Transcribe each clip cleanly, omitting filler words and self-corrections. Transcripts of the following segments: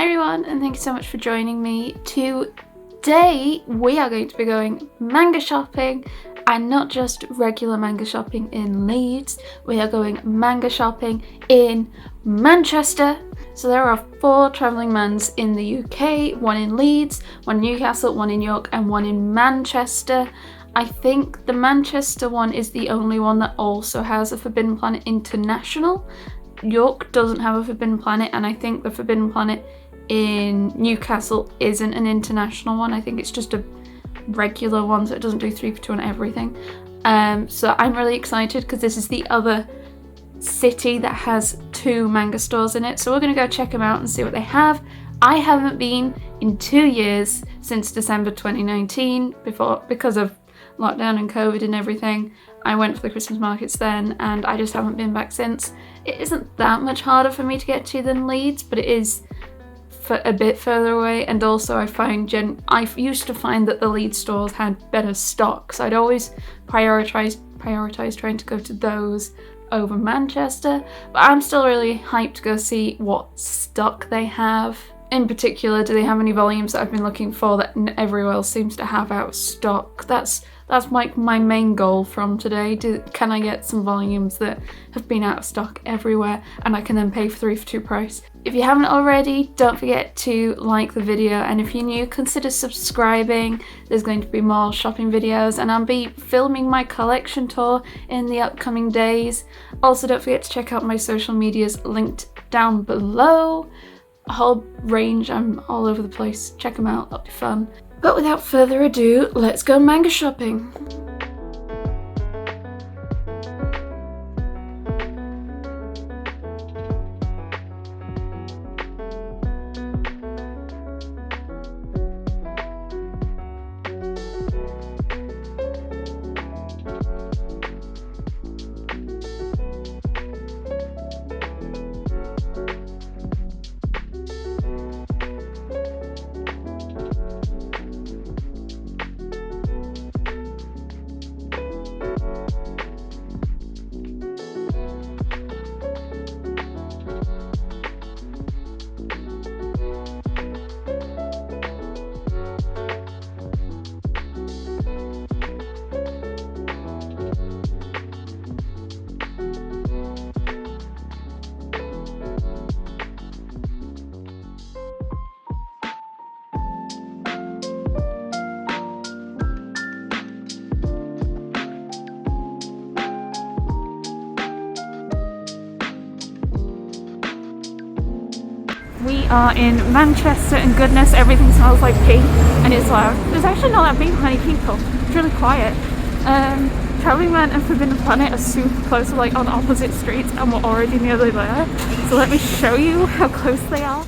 Hi everyone, and thank you so much for joining me. Today we are going to be going manga shopping, and not just regular manga shopping in Leeds. We are going manga shopping in Manchester. So there are 4 travelling mans in the UK, 1 in Leeds, 1 in Newcastle, 1 in York and 1 in Manchester. I think the Manchester one is the only one that also has a Forbidden Planet International. York doesn't have a Forbidden Planet, and I think the Forbidden Planet in Newcastle isn't an international one. I think it's just a regular one, so it doesn't do 3 for 2 on everything. So I'm really excited because this is the other city that has 2 manga stores in it. So we're going to go check them out and see what they have. I haven't been in 2 years, since December 2019, because of lockdown and COVID and everything. I went for the Christmas markets then, and I just haven't been back since. It isn't that much harder for me to get to than Leeds, but it is a bit further away. And also I used to find that the Leeds stores had better stock, so I'd always prioritize trying to go to those over Manchester. But I'm still really hyped to go see what stock they have. In particular, do they have any volumes that I've been looking for that everywhere else seems to have out of stock? That's like my main goal from today. Can I get some volumes that have been out of stock everywhere and I can then pay for 3 for 2 price? If you haven't already, don't forget to like the video, and if you're new, consider subscribing. There's going to be more shopping videos, and I'll be filming my collection tour in the upcoming days. Also, don't forget to check out my social medias linked down below. A whole range, I'm all over the place. Check them out, that'll be fun. But without further ado, let's go manga shopping. We are in Manchester, and goodness, everything smells like pee and it's loud. There's actually not that many people. It's really quiet. Travelling Man and Forbidden Planet are super close, like on opposite streets, and we're already nearly there. So let me show you how close they are.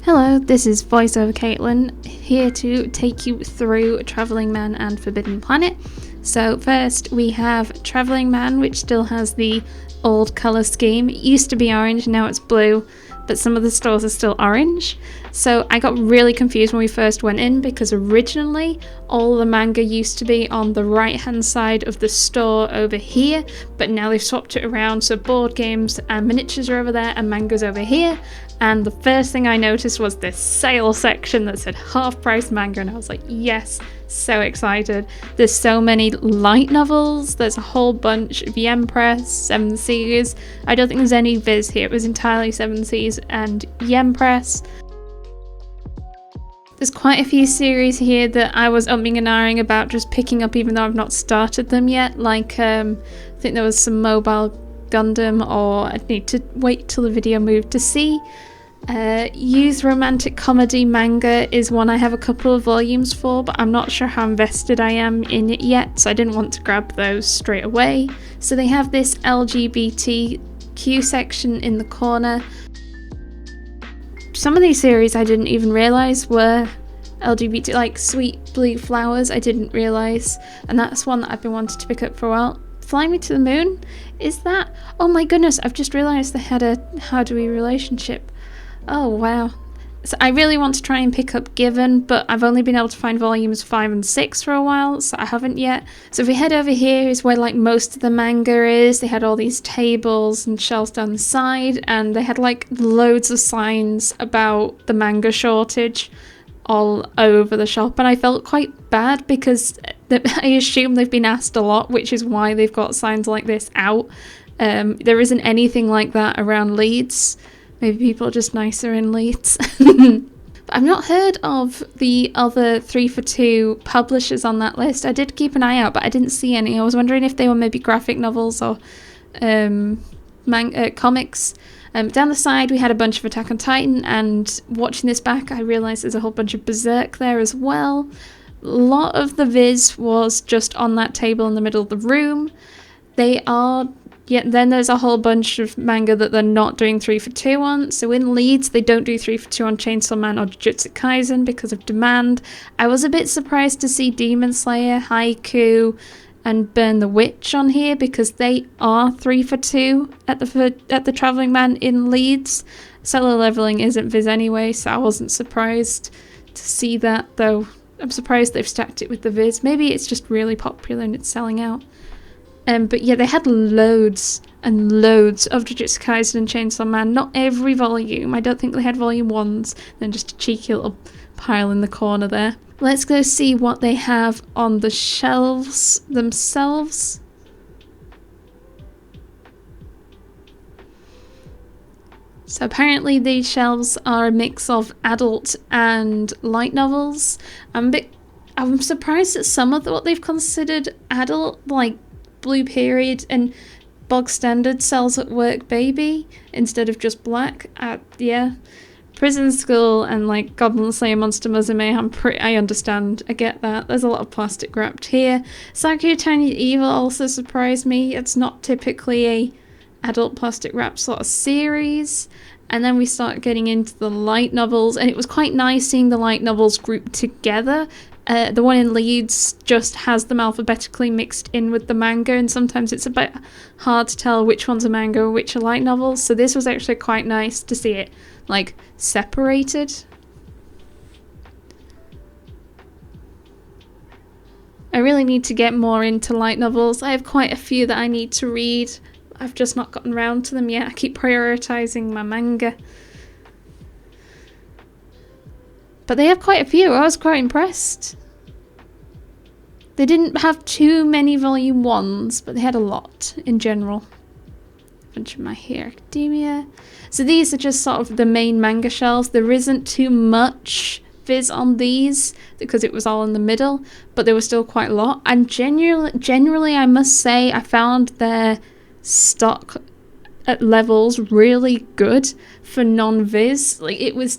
Hello, this is VoiceOver Caitlin, here to take you through Travelling Man and Forbidden Planet. So first we have Travelling Man, which still has the old colour scheme. It used to be orange, now it's blue, but some of the stores are still orange. So I got really confused when we first went in, because originally all the manga used to be on the right hand side of the store over here, but now they've swapped it around, so board games and miniatures are over there and manga's over here. And the first thing I noticed was this sale section that said half price manga, and I was like, yes, so excited. There's so many light novels, there's a whole bunch of Yen Press, 7 Seas. I don't think there's any Viz here, it was entirely 7 Seas and Yen Press. There's quite a few series here that I was umming and ahhing about just picking up, even though I've not started them yet. Like, I think there was some Mobile Gundam, or I'd need to wait till the video moved to see. Youth romantic comedy manga is one I have a couple of volumes for, but I'm not sure how invested I am in it yet, so I didn't want to grab those straight away. So they have this LGBTQ section in the corner. Some of these series I didn't even realise were LGBT, like Sweet Blue Flowers, I didn't realise, and that's one that I've been wanting to pick up for a while. Fly Me to the Moon? Is that? Oh my goodness, I've just realised they had a How Do We relationship. Oh, wow. So I really want to try and pick up Given, but I've only been able to find volumes 5 and 6 for a while, so I haven't yet. So if we head over here is where like most of the manga is. They had all these tables and shelves down the side, and they had like loads of signs about the manga shortage all over the shop, and I felt quite bad because I assume they've been asked a lot, which is why they've got signs like this out. There isn't anything like that around Leeds. Maybe people are just nicer in Leeds. I've not heard of the other 3 for 2 publishers on that list. I did keep an eye out, but I didn't see any. I was wondering if they were maybe graphic novels or comics. Down the side we had a bunch of Attack on Titan, and watching this back I realised there's a whole bunch of Berserk there as well. A lot of the Viz was just on that table in the middle of the room. Then there's a whole bunch of manga that they're not doing 3 for 2 on. So in Leeds, they don't do 3 for 2 on Chainsaw Man or Jujutsu Kaisen because of demand. I was a bit surprised to see Demon Slayer, Haiku, and Burn the Witch on here because they are 3 for 2 at the Travelling Man in Leeds. Solo Leveling isn't Viz anyway, so I wasn't surprised to see that, though I'm surprised they've stacked it with the Viz. Maybe it's just really popular and it's selling out. But yeah, they had loads and loads of Jujutsu Kaisen and Chainsaw Man. Not every volume. I don't think they had volume 1s. Then just a cheeky little pile in the corner there. Let's go see what they have on the shelves themselves. So apparently these shelves are a mix of adult and light novels. I'm surprised at some of what they've considered adult, like Blue Period and Bog Standard Cells at Work Baby instead of just Black. Yeah. Prison School and like Goblin Slayer Monster Musume, I understand. I get that. There's a lot of plastic wrapped here. Sakura Tiny Evil also surprised me. It's not typically a adult plastic wrap sort of series. And then we start getting into the light novels, and it was quite nice seeing the light novels grouped together. The one in Leeds just has them alphabetically mixed in with the manga, and sometimes it's a bit hard to tell which one's a manga or which are light novels, so this was actually quite nice to see it like separated. I really need to get more into light novels. I have quite a few that I need to read. I've just not gotten around to them yet. I keep prioritising my manga. But they have quite a few. I was quite impressed. They didn't have too many volume 1s, but they had a lot in general. A bunch of My Hero Academia. So these are just sort of the main manga shelves. There isn't too much Viz on these because it was all in the middle, but there was still quite a lot. And generally I must say I found their stock at levels really good for non-Viz. Like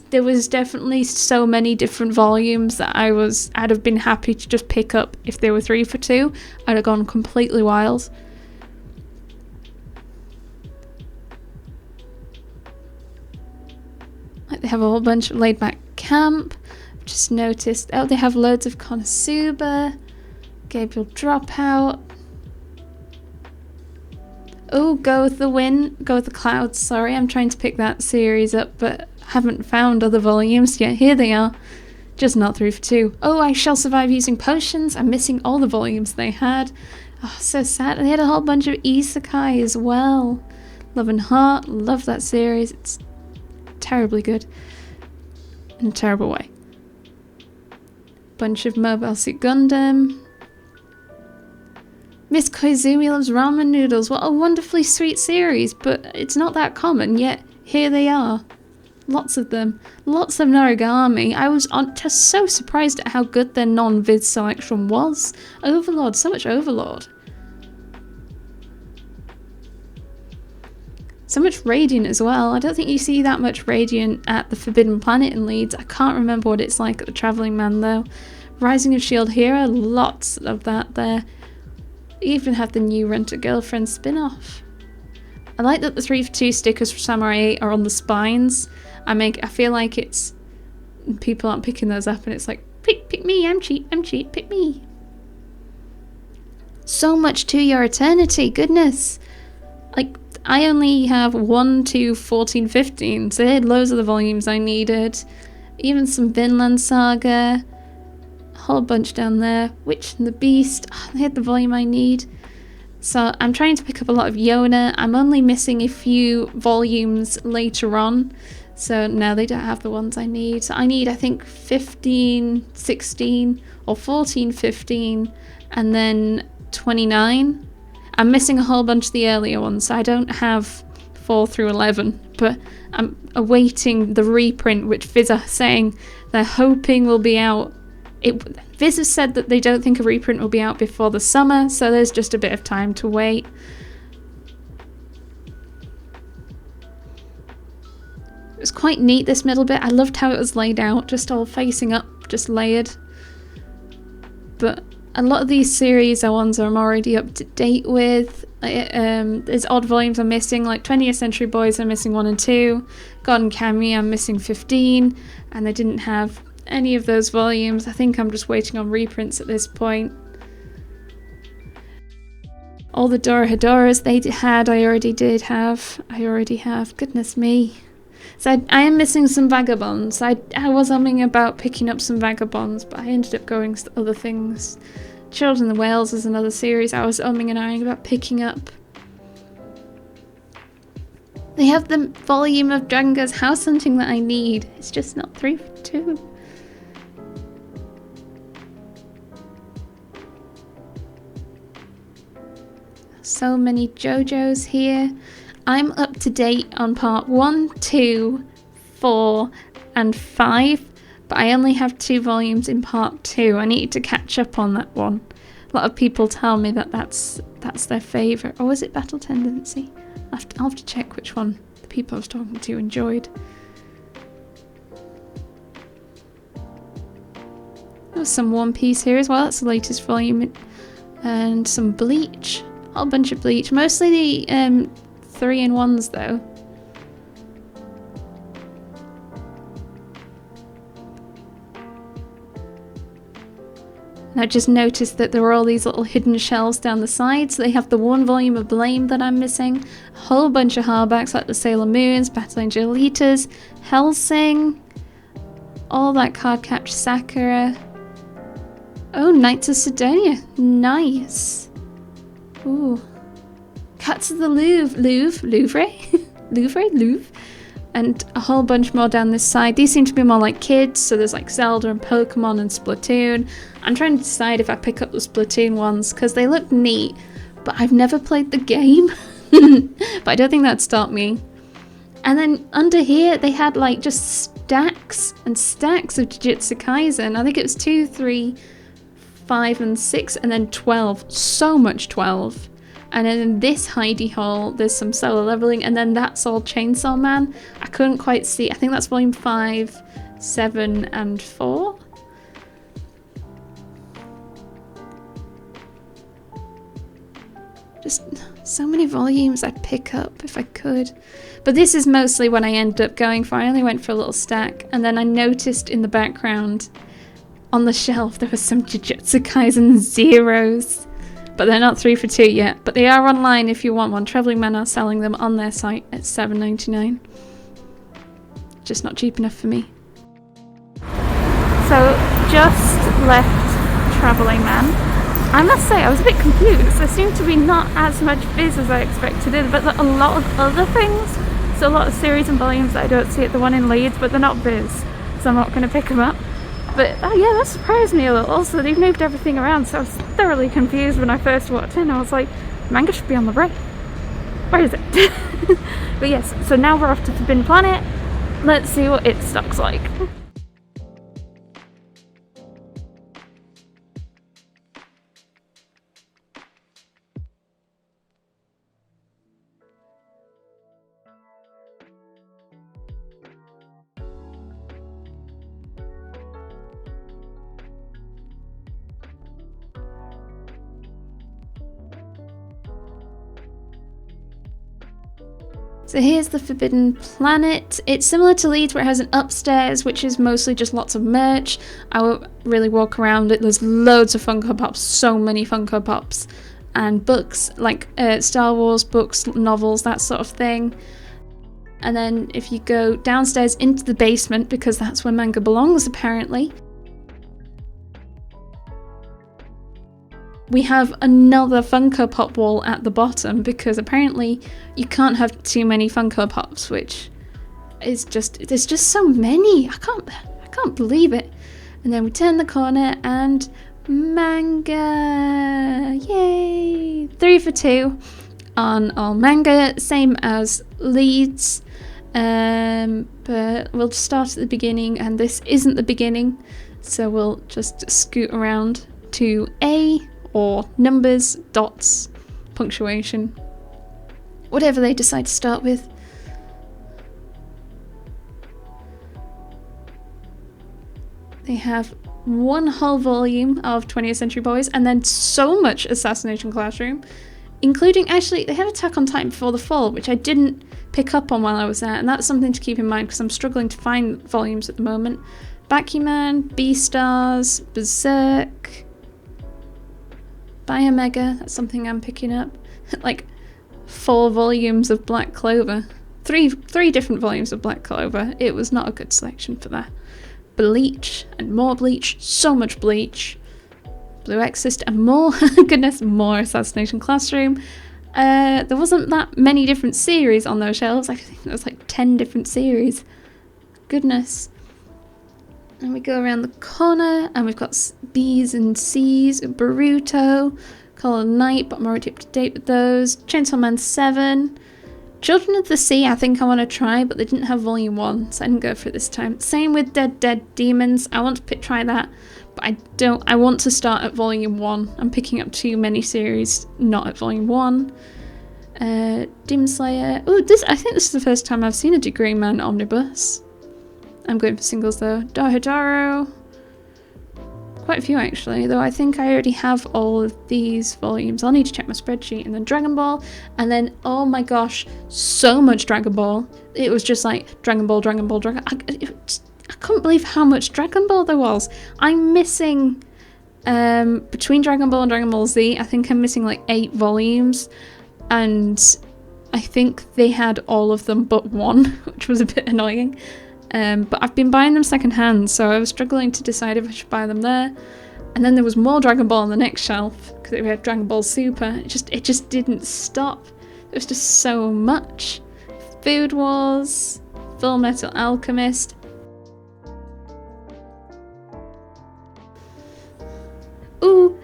there was definitely so many different volumes that I'd have been happy to just pick up if they were 3 for 2. I'd have gone completely wild. Like they have a whole bunch of Laid Back Camp. I've just noticed, oh, they have loads of Konosuba, Gabriel Dropout. Oh, Go with the Clouds, sorry, I'm trying to pick that series up, but haven't found other volumes yet. Here they are, just not 3 for 2. Oh, I Shall Survive Using Potions, I'm missing all the volumes they had. Oh, so sad. And they had a whole bunch of isekai as well. Love and Heart, love that series, it's terribly good. In a terrible way. Bunch of Mobile Suit Gundam. Miss Koizumi Loves Ramen Noodles. What a wonderfully sweet series, but it's not that common, yet here they are. Lots of them. Lots of Noragami. I was just so surprised at how good their non-Viz selection was. Overlord, so much Overlord. So much Radiant as well. I don't think you see that much Radiant at the Forbidden Planet in Leeds. I can't remember what it's like at the Travelling Man though. Rising of Shield Hero, lots of that there. Even have the new Rent a Girlfriend spin-off. I like that the 3 for 2 stickers for Samurai 8 are on the spines. I feel like it's people aren't picking those up, and it's like pick me, I'm cheap, pick me. So much To Your Eternity, goodness. Like I only have 1 to 14, 15, so they had loads of the volumes I needed. Even some Vinland Saga, a whole bunch down there. Witch and the Beast, they had the volume I need. So I'm trying to pick up a lot of Yona. I'm only missing a few volumes later on, so now they don't have the ones I need. So I need, I think, 15, 16, or 14, 15, and then 29. I'm missing a whole bunch of the earlier ones, so I don't have 4 through 11, but I'm awaiting the reprint, which Viz are saying they're hoping will be out. Viz has said that they don't think a reprint will be out before the summer, so there's just a bit of time to wait. It was quite neat, this middle bit. I loved how it was laid out, just all facing up, just layered. But a lot of these series are ones I'm already up to date with. There's odd volumes I'm missing, like 20th Century Boys I'm missing 1 and 2. God and Cammy I'm missing 15, and I didn't have any of those volumes. I think I'm just waiting on reprints at this point. All the Dorohedoras they had, I already have. Goodness me. So I am missing some Vagabonds. I was humming about picking up some Vagabonds, but I ended up going to other things. Children of Wales is another series I was umming and ahhing about picking up. They have the volume of Django's House Hunting that I need. It's just not 3 for 2. So many JoJo's here. I'm up to date on part 1, 2, 4, and 5, but I only have 2 volumes in part 2. I need to catch up on that one. A lot of people tell me that that's their favourite. Or was it Battle Tendency? I'll have to check which one the people I was talking to enjoyed. There's some One Piece here as well. That's the latest volume. And some Bleach. A whole bunch of Bleach. Mostly the 3-in-1s though. And I just noticed that there were all these little hidden shelves down the sides. So they have the 1 volume of Blame that I'm missing. A whole bunch of hardbacks like the Sailor Moons, Battle Angelitas, Hellsing. All that Cardcaptor Sakura. Oh, Knights of Sidonia. Nice. Ooh. Cats of the Louvre, and a whole bunch more down this side. These seem to be more like kids, so there's like Zelda and Pokemon and Splatoon. I'm trying to decide if I pick up the Splatoon ones because they look neat, but I've never played the game. But I don't think that'd stop me. And then under here they had like just stacks and stacks of Jujutsu Kaisen. I think it was 2, 3, 5, and 6, and then 12. So much 12. And then in this hidey hole, there's some solo leveling, and then that's all Chainsaw Man. I couldn't quite see. I think that's volume 5, 7, and 4. Just so many volumes I'd pick up if I could. But this is mostly what I ended up going for. I only went for a little stack, and then I noticed in the background on the shelf there was some Jujutsu Kaisen Zeros. But they're not 3 for 2 yet. But they are online if you want one. Travelling Men are selling them on their site at $7.99. Just not cheap enough for me. So, just left Travelling Man. I must say, I was a bit confused. There seemed to be not as much Viz as I expected in, but a lot of other things. So a lot of series and volumes that I don't see at the one in Leeds, but they're not Viz. So I'm not going to pick them up. But oh yeah, that surprised me a little. Also, they've moved everything around, so I was thoroughly confused when I first walked in. I was like, Manga should be on the right. Where is it? But yes, so now we're off to Forbidden Planet. Let's see what its stock's like. So here's the Forbidden Planet. It's similar to Leeds where it has an upstairs, which is mostly just lots of merch. I won't really walk around it. There's loads of Funko Pops, so many Funko Pops. and books, like Star Wars books, novels, that sort of thing. And then if you go downstairs into the basement, because that's where manga belongs apparently, we have another Funko Pop wall at the bottom, because apparently you can't have too many Funko Pops, which is just, there's just so many. I can't believe it. And then we turn the corner and manga, yay! 3 for 2 on all manga, same as Leeds. But we'll start at the beginning, and this isn't the beginning, so we'll just scoot around to A, or numbers, dots, punctuation, whatever they decide to start with. They have one whole volume of 20th Century Boys, and then so much Assassination Classroom, including, actually, they have Attack on Titan Before the Fall, which I didn't pick up on while I was there, and that's something to keep in mind because I'm struggling to find volumes at the moment. Bakuman, Beastars, Berserk, Biomega, that's something I'm picking up. Like 4 volumes of Black Clover. Three different volumes of Black Clover. It was not a good selection for that. Bleach, and more Bleach, so much Bleach. Blue Exorcist, and more, goodness, more Assassination Classroom. There wasn't that many different series on those shelves. I think there was like 10 different series. Goodness. And we go around the corner, and we've got B's and C's, Boruto, Call of Night, but I'm already up to date with those. Chainsaw Man 7. Children of the Sea, I think I want to try, but they didn't have volume 1, so I didn't go for it this time. Same with Dead Demons. I want to try that, but I want to start at volume 1. I'm picking up too many series, not at volume 1. Demon Slayer. Oh, I think this is the first time I've seen a Degree Man omnibus. I'm going for singles though. Dahadaro. Quite a few actually, though I think I already have all of these volumes. I'll need to check my spreadsheet. And then Dragon Ball, and then, oh my gosh, so much Dragon Ball. It was just like Dragon Ball. I couldn't believe how much Dragon Ball there was. I'm missing, between Dragon Ball and Dragon Ball Z, I think I'm missing like 8 volumes. And I think they had all of them but one, which was a bit annoying. But I've been buying them secondhand, so I was struggling to decide if I should buy them there. And then there was more Dragon Ball on the next shelf, because we had Dragon Ball Super. It just didn't stop. There was just so much. Food Wars, Full Metal Alchemist. Ooh,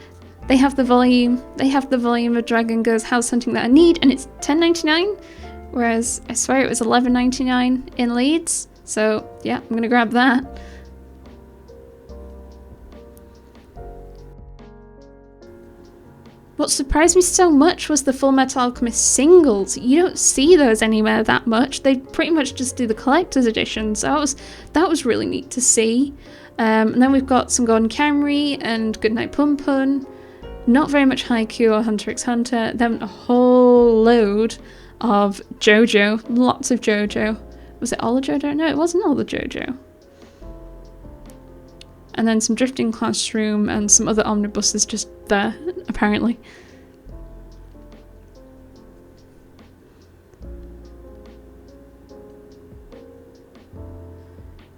they have the volume. They have the volume of Dragon Goes House Hunting that I need, and it's $10.99, whereas I swear it was $11.99 in Leeds. So, yeah, I'm going to grab that. What surprised me so much was the Full Metal Alchemist singles. You don't see those anywhere that much. They pretty much just do the collector's edition. So that was really neat to see. And then we've got some Gordon Camry and Goodnight Pun Pun. Not very much Haikyuu or Hunter x Hunter. Then a whole load of JoJo. Lots of JoJo. Was it all the JoJo? No, it wasn't all the JoJo. And then some Drifting Classroom and some other omnibuses just there, apparently.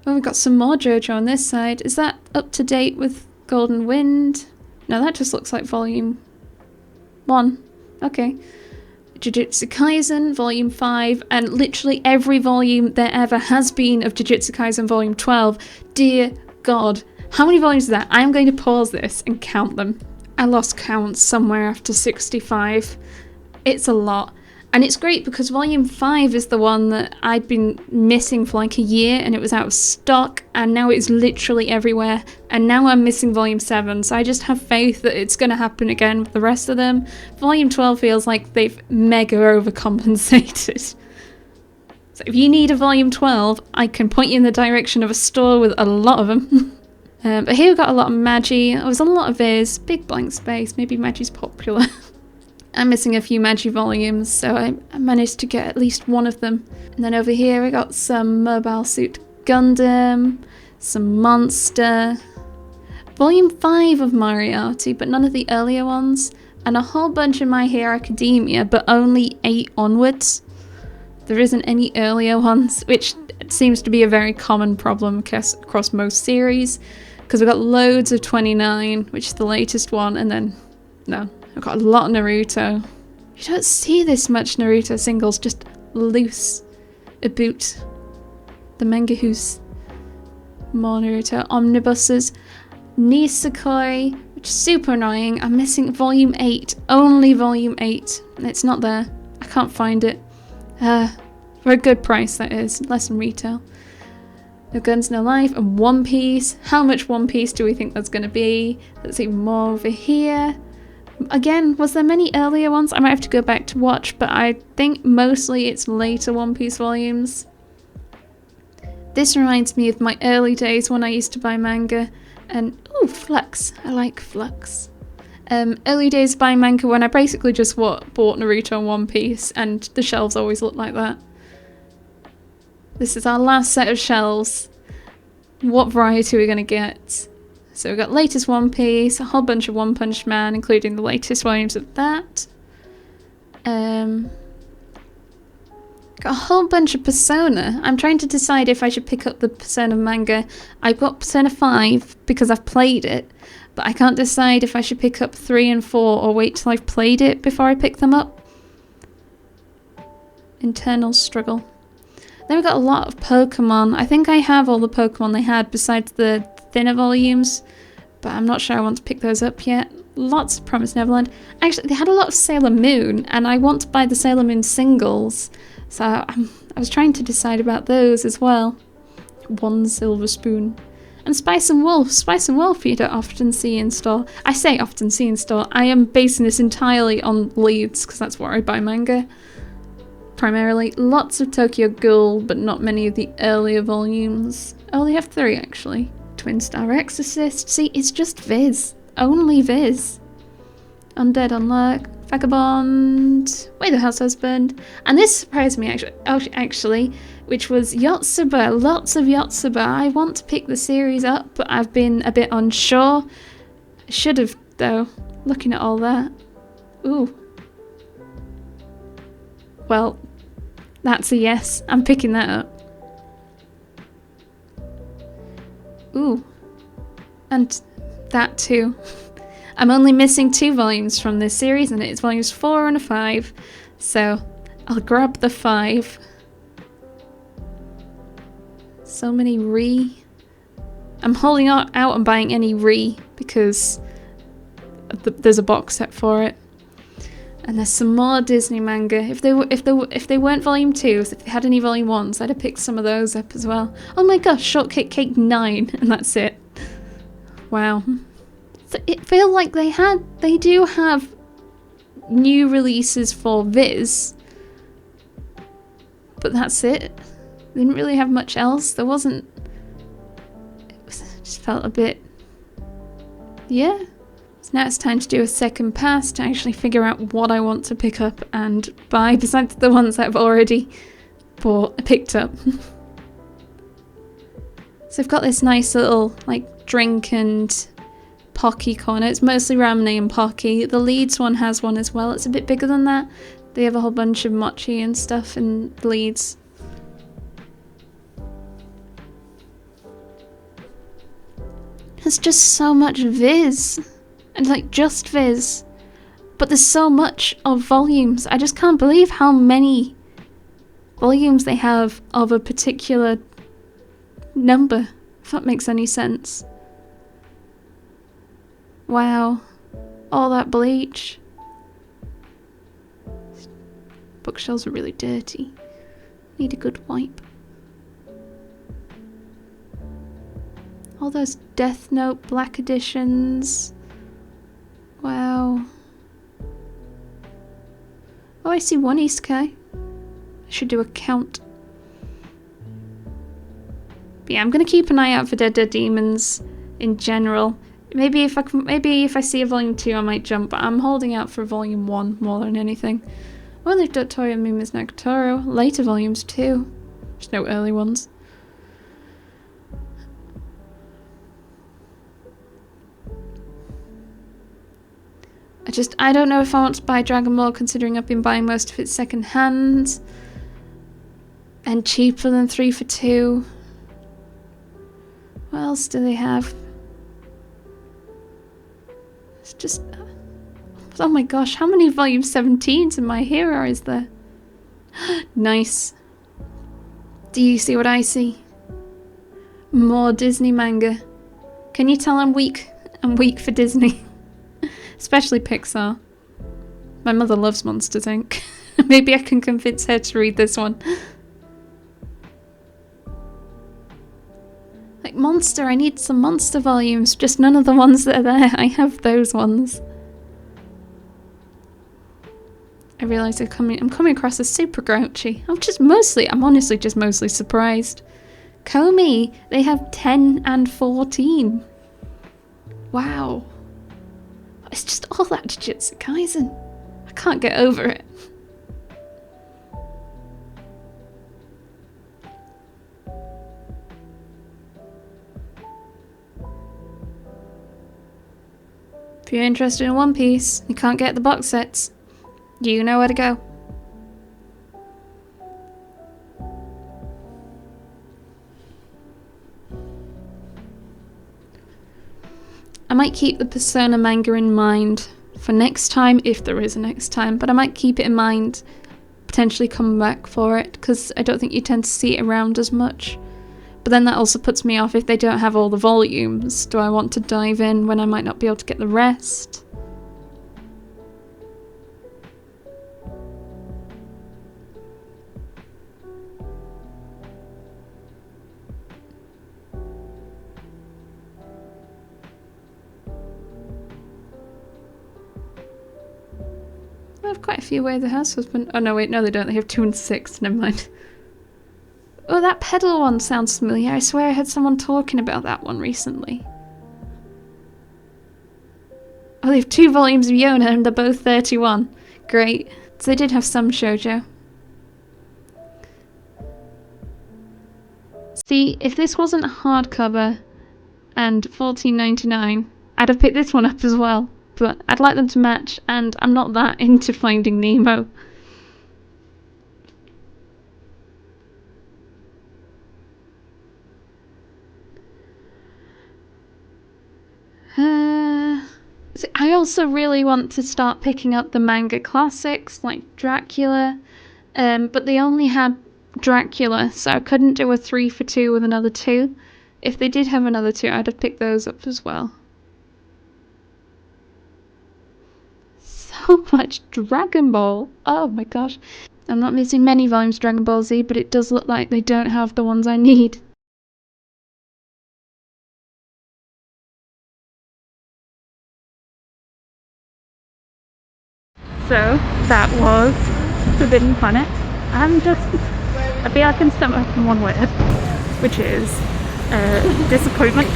Oh, we've got some more JoJo on this side. Is that up to date with Golden Wind? No, that just looks like volume 1. Okay. Jujutsu Kaisen, Volume 5, and literally every volume there ever has been of Jujutsu Kaisen Volume 12. Dear God, how many volumes is that? I'm going to pause this and count them. I lost count somewhere after 65. It's a lot. And it's great because Volume 5 is the one that I'd been missing for like a year, and it was out of stock, and now it's literally everywhere. And now I'm missing Volume 7, so I just have faith that it's going to happen again with the rest of them. Volume 12 feels like they've mega overcompensated. So if you need a Volume 12, I can point you in the direction of a store with a lot of them. But here we've got a lot of Magi. There was a lot of Viz, big blank space, maybe Magi's popular. I'm missing a few Magi volumes, so I managed to get at least one of them. And then over here we got some Mobile Suit Gundam, some Monster, Volume 5 of Moriarty, but none of the earlier ones. and a whole bunch of My Hero Academia, but only 8 onwards. There isn't any earlier ones, which seems to be a very common problem across most series, because we've got loads of 29, which is the latest one, and then, no, I've got a lot of Naruto. You don't see this much Naruto singles just loose about the manga hoose. More Naruto omnibuses. Nisekoi, which is super annoying. I'm missing volume 8. Only volume 8. It's not there. I can't find it. For a good price, that is. Less than retail. No Guns, No Life, and One Piece. How much One Piece do we think that's going to be? Let's see more over here. Again, was there many earlier ones? I might have to go back to watch, but I think mostly it's later One Piece volumes. This reminds me of my early days when I used to buy manga. And, ooh, Flux. I like Flux. Early days buying manga when I basically just bought Naruto and One Piece, and the shelves always look like that. This is our last set of shelves. What variety are we going to get? So we've got latest One Piece, a whole bunch of One Punch Man, including the latest volumes of that. Got a whole bunch of Persona. I'm trying to decide if I should pick up the Persona manga. I've got Persona 5 because I've played it, but I can't decide if I should pick up 3 and 4 or wait till I've played it before I pick them up. Internal struggle. Then we've got a lot of Pokemon. I think I have all the Pokemon they had besides the thinner volumes, but I'm not sure I want to pick those up yet. Lots of Promised Neverland. Actually, they had a lot of Sailor Moon, and I want to buy the Sailor Moon singles, so I was trying to decide about those as well. One Silver Spoon. And Spice and Wolf. Spice and Wolf you don't often see in store. I say often see in store. I am basing this entirely on Leeds, because that's where I buy manga. Primarily. Lots of Tokyo Ghoul, but not many of the earlier volumes. Oh, they have 3 actually. Twin Star Exorcist. See, it's just Viz. Only Viz. Undead Unluck. Vagabond. Way the House Husband. And this surprised me actually, which was Yotsuba. Lots of Yotsuba. I want to pick the series up, but I've been a bit unsure. Should have, though, looking at all that. Ooh. Well, that's a yes. I'm picking that up. Ooh. And that too. I'm only missing 2 volumes from this series, and it's volumes 4 and a 5. So I'll grab the 5. So many I'm holding out on buying any because there's a box set for it. And there's some more Disney manga. If they weren't volume 2s, if they had any volume 1s, I'd have picked some of those up as well. Oh my gosh, Shortcake Cake 9, and that's it. Wow. So it feels like they do have new releases for Viz, but that's it. They didn't really have much else. There wasn't. It just felt a bit. Yeah. So now it's time to do a second pass to actually figure out what I want to pick up and buy, besides the ones I've already picked up. So I've got this nice little like drink and Pocky corner. It's mostly Ramune and Pocky. The Leeds one has one as well. It's a bit bigger than that. They have a whole bunch of mochi and stuff in Leeds. There's just so much Viz. And like just Viz. But there's so much of volumes. I just can't believe how many volumes they have of a particular number. If that makes any sense. Wow, all that bleach. Bookshelves are really dirty. Need a good wipe. All those Death Note Black editions. Wow. Oh, I see one isekai. I should do a count. But yeah, I'm gonna keep an eye out for Dead Demons in general. Maybe if I see a volume 2, I might jump, but I'm holding out for volume 1 more than anything. Well, there's Dotoyo Mima's Nagatoro. Later volumes too. There's no early ones. I don't know if I want to buy Dragon Ball, considering I've been buying most of it second hand and cheaper than 3 for 2. What else do they have? It's just... Oh my gosh, how many volume 17s in My Hero is there? Nice. Do you see what I see? More Disney manga. Can you tell I'm weak? I'm weak for Disney. Especially Pixar. My mother loves Monsters, Inc. Maybe I can convince her to read this one. Like Monster, I need some Monster volumes, just none of the ones that are there. I have those ones. I realise I'm coming across as super grouchy. I'm honestly just mostly surprised. Komi, they have 10 and 14. Wow. It's just all that Jujutsu Kaisen. I can't get over it. If you're interested in One Piece, you can't get the box sets. You know where to go. I might keep the Persona manga in mind for next time, if there is a next time, but I might keep it in mind, potentially come back for it, because I don't think you tend to see it around as much. But then that also puts me off if they don't have all the volumes. Do I want to dive in when I might not be able to get the rest? They have quite a few Way of the House Husband. Oh no, wait, no they don't. They have 2 and 6. Never mind. Oh, that pedal one sounds familiar. I swear I heard someone talking about that one recently. Oh, they have 2 volumes of Yona and they're both 31. Great. So they did have some shoujo. See, if this wasn't a hardcover and $14.99, I'd have picked this one up as well. But I'd like them to match, and I'm not that into Finding Nemo. I also really want to start picking up the manga classics like Dracula, but they only had Dracula, so I couldn't do a 3 for 2 with another 2. If they did have another 2, I'd have picked those up as well. So much Dragon Ball! Oh my gosh. I'm not missing many volumes of Dragon Ball Z, but it does look like they don't have the ones I need. So that was Forbidden Planet. I feel I can sum up in one word, which is disappointment.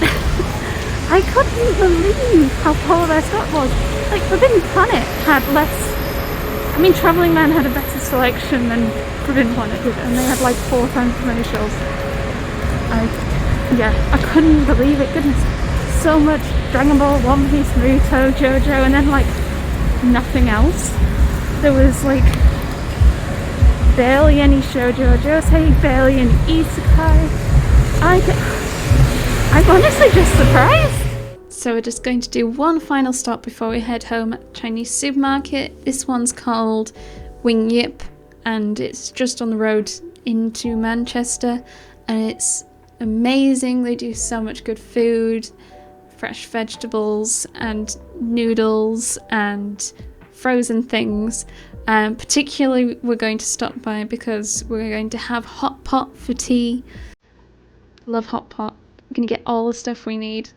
I couldn't believe how poor their stock was. Like Forbidden Planet had less. I mean, Travelling Man had a better selection than Forbidden Planet did, and they had like 4 times as many shows. I couldn't believe it. Goodness, so much Dragon Ball, One Piece, Naruto, JoJo, and then like nothing else. There was like barely any shoujo, josei, barely any isekai. I'm honestly just surprised. So we're just going to do one final stop before we head home at Chinese supermarket. This one's called Wing Yip, and it's just on the road into Manchester, and it's amazing. They do so much good food, fresh vegetables and noodles and frozen things. Particularly we're going to stop by because we're going to have hot pot for tea. Love hot pot. We're going to get all the stuff we need.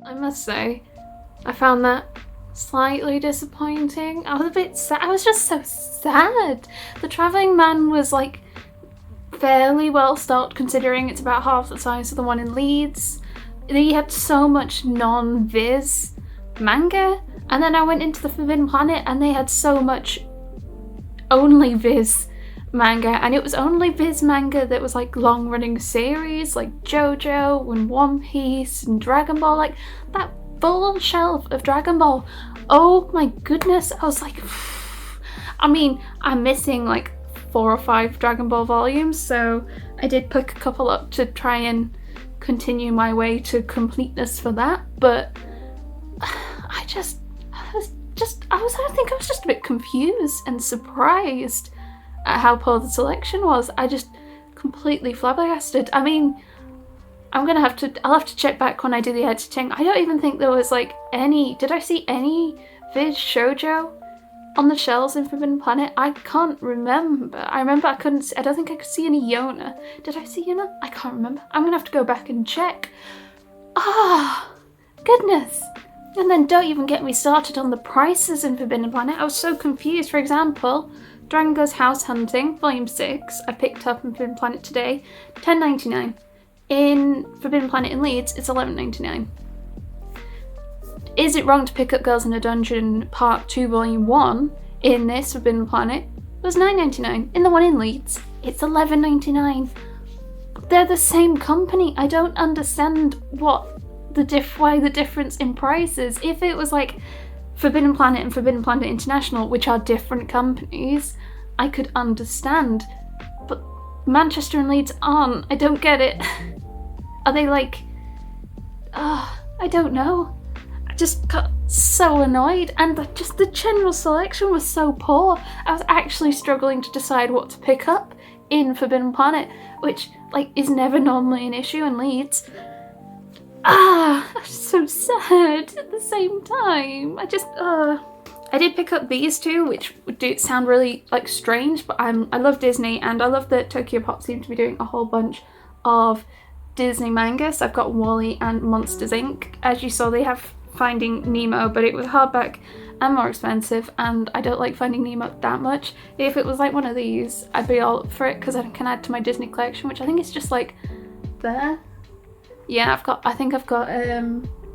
I must say, I found that slightly disappointing. I was a bit sad. I was just so sad. The Travelling Man was like fairly well stocked considering it's about half the size of the one in Leeds. They had so much non-Viz manga, and then I went into the Forbidden Planet and they had so much only Viz manga, and it was only Viz manga that was like long running series like JoJo and One Piece and Dragon Ball, like that full shelf of Dragon Ball. Oh my goodness, I was like, I mean, I'm missing like 4 or 5 Dragon Ball volumes, so I did pick a couple up to try and continue my way to completeness for that, but I think I was just a bit confused and surprised at how poor the selection was. I just completely flabbergasted. I mean, I'll have to check back when I do the editing. I don't even think there was like did I see any Viz shoujo on the shelves in Forbidden Planet? I can't remember. I don't think I could see any Yona. Did I see Yona? I can't remember. I'm gonna have to go back and check. Goodness. And then don't even get me started on the prices in Forbidden Planet. I was so confused. For example, Dragon Goes House Hunting, Volume 6, I picked up in Forbidden Planet today, $10.99. In Forbidden Planet in Leeds, it's $11.99. Is it wrong to pick up Girls in a Dungeon Part 2 Volume 1 in this Forbidden Planet? It was $9.99. In the one in Leeds, it's $11.99. They're the same company. I don't understand why the difference in prices. If it was like Forbidden Planet and Forbidden Planet International, which are different companies, I could understand. But Manchester and Leeds aren't. I don't get it. Are they like... I don't know. I just got so annoyed, and the general selection was so poor. I was actually struggling to decide what to pick up in Forbidden Planet, which like is never normally an issue in Leeds. I'm so sad at the same time. I did pick up these two, which do sound really like strange, but I love Disney, and I love that Tokyo Pop seem to be doing a whole bunch of Disney manga. So I've got Wall-E and Monsters Inc. As you saw, they have Finding Nemo, but it was hardback and more expensive, and I don't like Finding Nemo that much. If it was like one of these, I'd be all up for it because I can add to my Disney collection, which I think is just like there. Yeah, I think I've got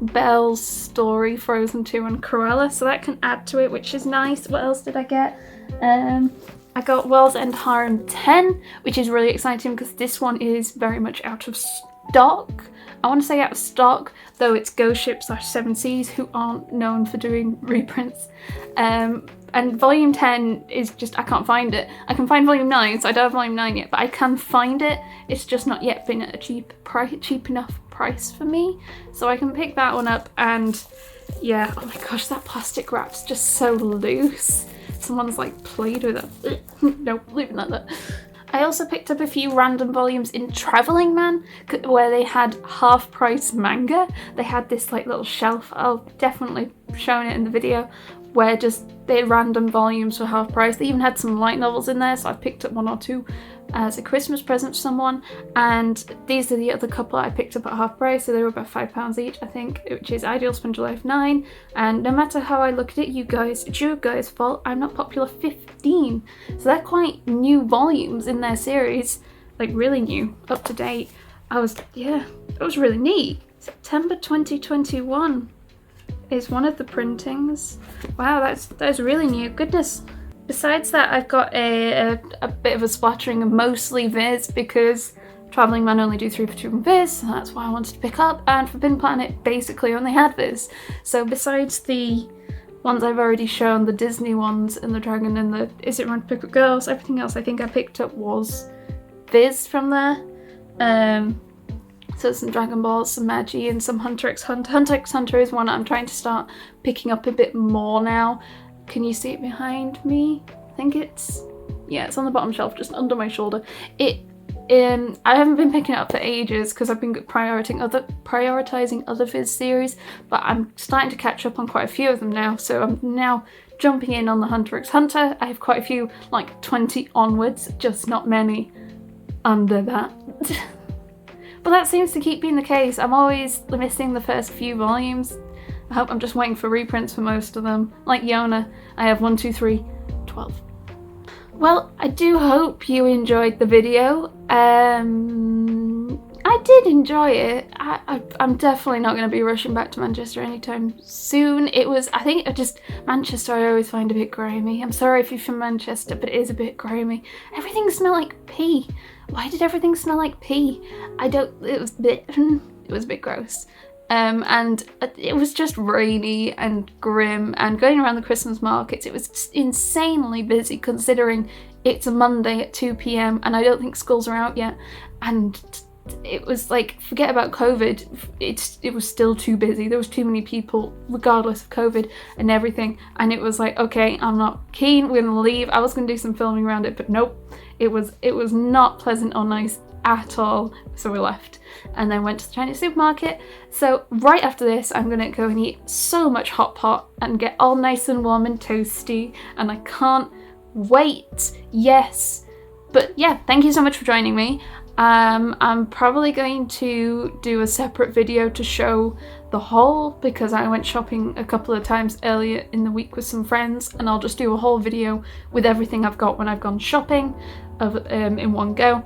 Belle's Story, Frozen 2 and Cruella, so that can add to it, which is nice. What else did I get? I got World's End Harem 10, which is really exciting because this one is very much out of stock. I want to say out of stock, though it's Ghost Ship / Seven Seas, who aren't known for doing reprints. And Volume 10 is just, I can't find it. I can find Volume 9, so I don't have Volume 9 yet, but I can find it. It's just not yet been at a cheap enough price for me. So I can pick that one up, and yeah, oh my gosh, that plastic wrap's just so loose. Someone's like played with it. Nope, leave it like that. I also picked up a few random volumes in Travelling Man where they had half price manga. They had this like little shelf, I'll definitely show it in the video, where just they random volumes for half price. They even had some light novels in there, so I picked up 1 or 2 as a Christmas present for someone, and these are the other couple I picked up at half price, so they were about £5 each, I think, which is Ideal Sponge Life 9, and no matter how I look at it, it's your guys' fault, I'm Not Popular 15, so they're quite new volumes in their series, like really new, up to date. It was really neat. September 2021 is one of the printings. Wow, that's really new, goodness. Besides that, I've got a bit of a splattering of mostly Viz because Travelling Man only do 3 for 2 on Viz, so that's why I wanted to pick up, and Forbidden Planet basically only had Viz. So besides the ones I've already shown, the Disney ones and the Dragon and the Is It Wrong to Pick Up Girls, everything else I think I picked up was Viz from there. So some Dragon Ball, some Magi, and some Hunter x Hunter. Hunter x Hunter is one I'm trying to start picking up a bit more now. Can you see it behind me? I think it's on the bottom shelf, just under my shoulder. I haven't been picking it up for ages because I've been prioritizing other Viz series, but I'm starting to catch up on quite a few of them now. So I'm now jumping in on the Hunter x Hunter. I have quite a few, like 20 onwards, just not many under that. but that seems to keep being the case. I'm always missing the first few volumes. I hope I'm just waiting for reprints for most of them. Like Yona, I have 1, 2, 3, 12. Well, I do hope you enjoyed the video. I did enjoy it. I'm definitely not going to be rushing back to Manchester anytime soon. Manchester I always find a bit grimy. I'm sorry if you're from Manchester, but it is a bit grimy. Everything smelled like pee. Why did everything smell like pee? It was a bit gross. And it was just rainy and grim, and going around the Christmas markets, it was insanely busy considering it's a Monday at 2 p.m. and I don't think schools are out yet. And it was like, forget about COVID, it was still too busy. There was too many people regardless of COVID and everything, and it was like, okay, I'm not keen, we're gonna leave. I was gonna do some filming around it, but nope, it was not pleasant or nice at all, so we left and then went to the Chinese supermarket. So right after this I'm gonna go and eat so much hot pot and get all nice and warm and toasty, and I can't wait. Yes, but yeah, thank you so much for joining me. I'm probably going to do a separate video to show the haul because I went shopping a couple of times earlier in the week with some friends, and I'll just do a whole video with everything I've got when I've gone shopping in one go.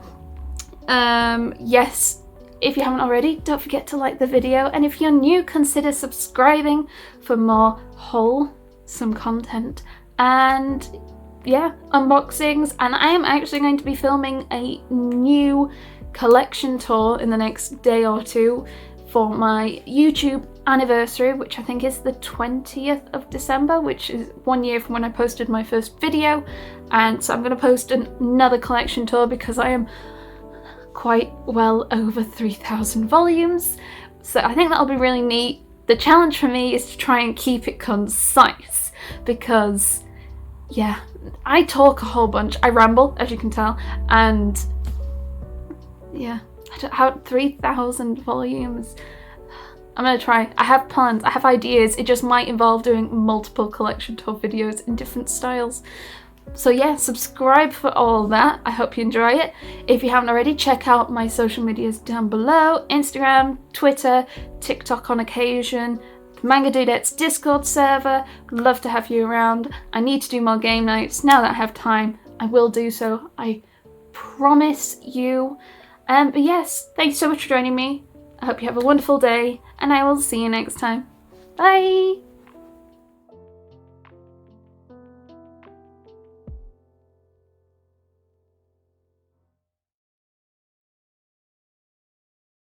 Yes, if you haven't already, don't forget to like the video, and if you're new, consider subscribing for more wholesome content and unboxings. And I am actually going to be filming a new collection tour in the next day or two for my YouTube anniversary, which I think is the 20th of December, which is 1 year from when I posted my first video. And so I'm going to post another collection tour because I am quite well over 3,000 volumes, so I think that'll be really neat. The challenge for me is to try and keep it concise because I talk a whole bunch, I ramble, as you can tell, and how 3,000 volumes. I'm gonna try. I have plans, I have ideas. It just might involve doing multiple collection tour videos in different styles. So yeah, subscribe for all that. I hope you enjoy it. If you haven't already, check out my social medias down below. Instagram, Twitter, TikTok on occasion, Manga Dudette's Discord server. Love to have you around. I need to do more game nights. Now that I have time, I will do so. I promise you. But yes, thanks so much for joining me. I hope you have a wonderful day, and I will see you next time. Bye!